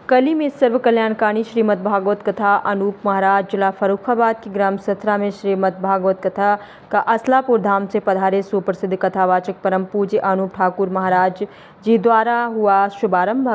कली में सर्व कल्याणकारिणी श्रीमद् भागवत कथा अनूप महाराज जिला फर्रुखाबाद की ग्राम सथरा में श्रीमद् भागवत कथा का असलापुर धाम से पधारे सुप्रसिद्ध कथावाचक परम पूज्य अनूप ठाकुर महाराज जी द्वारा हुआ शुभारंभ।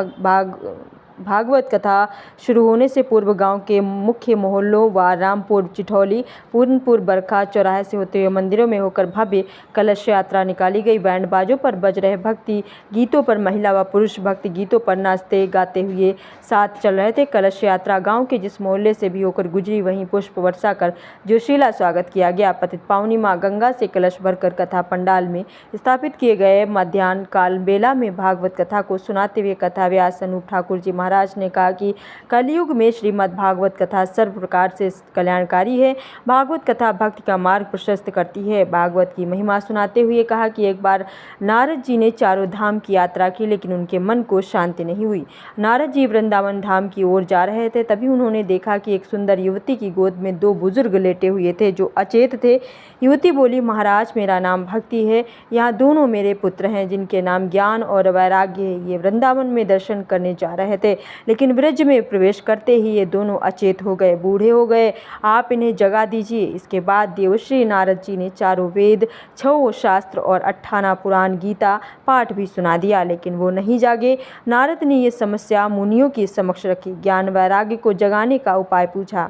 भागवत कथा शुरू होने से पूर्व गांव के मुख्य मोहल्लों व रामपुर, चिठौली, पूर्णपुर, बरखा चौराहे से होते हुए मंदिरों में होकर भव्य कलश यात्रा निकाली गई। बैंड बाजों पर बज रहे भक्ति गीतों पर महिला व पुरुष भक्ति गीतों पर नाचते गाते हुए साथ चल रहे थे। कलश यात्रा गांव के जिस मोहल्ले से भी होकर गुजरी वहीं पुष्प वर्षा कर जोशीला स्वागत किया गया। पतित पावनी माँ गंगा से कलश भरकर कथा पंडाल में स्थापित किए गए। मध्याह्न काल बेला में भागवत कथा को सुनाते हुए कथा व्यास अनूप ठाकुर जी महाराज ने कहा कि कलयुग में श्रीमद् भागवत कथा सर्व प्रकार से कल्याणकारी है। भागवत कथा भक्ति का मार्ग प्रशस्त करती है। भागवत की महिमा सुनाते हुए कहा कि एक बार नारद जी ने चारों धाम की यात्रा की, लेकिन उनके मन को शांति नहीं हुई। नारद जी वृंदावन धाम की ओर जा रहे थे, तभी उन्होंने देखा कि एक सुंदर युवती की गोद में दो बुजुर्ग लेटे हुए थे जो अचेत थे। युवती बोली, महाराज मेरा नाम भक्ति है, यहाँ दोनों मेरे पुत्र हैं जिनके नाम ज्ञान और वैराग्य है। ये वृंदावन में दर्शन करने जा रहे थे, लेकिन ब्रज में प्रवेश करते ही ये दोनों अचेत हो गए, बूढ़े हो गए। आप इन्हें जगा दीजिए। इसके बाद देवश्री नारद जी ने चारों वेद, 6 शास्त्र और 58 पुराण गीता पाठ भी सुना दिया, लेकिन वो नहीं जागे। नारद ने ये समस्या मुनियों के समक्ष रखी। ज्ञान वैराग्य को जगाने का उपाय पूछा।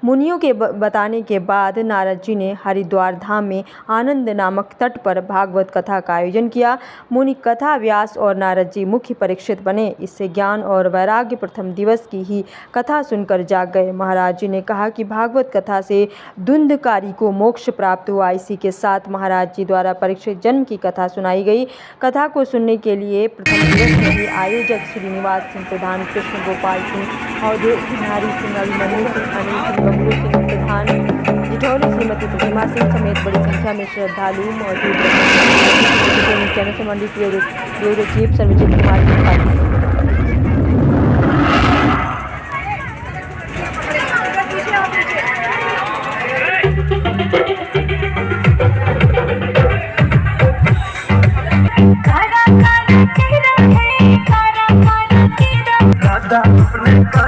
मुनियों के बताने के बाद नारद जी ने हरिद्वार धाम में आनंद नामक तट पर भागवत कथा का आयोजन किया। मुनि कथा व्यास और नारद जी मुख्य परीक्षित बने। इससे ज्ञान और वैराग्य प्रथम दिवस की ही कथा सुनकर जाग गए। महाराज जी ने कहा कि भागवत कथा से धुंधकारी को मोक्ष प्राप्त हुआ। इसी के साथ महाराज जी द्वारा परीक्षित जन्म की कथा सुनाई गई। कथा को सुनने के लिए प्रथम दिवस में ही आयोजक श्रीनिवास सिंह प्रधान, कृष्ण गोपाल सिंह, अवधेश नारी सिंह, अभिमन्यु सिंह, अनिल सिंह, बबलू सिंह प्रधान, जिठौली श्रीमती प्रतिमा सिंह समेत बड़ी संख्या में श्रद्धालु मौजूद रहे। जनरल संबंधित ब्यूरो चीफ सर्वजित कुमार त्रिपाठी। अपने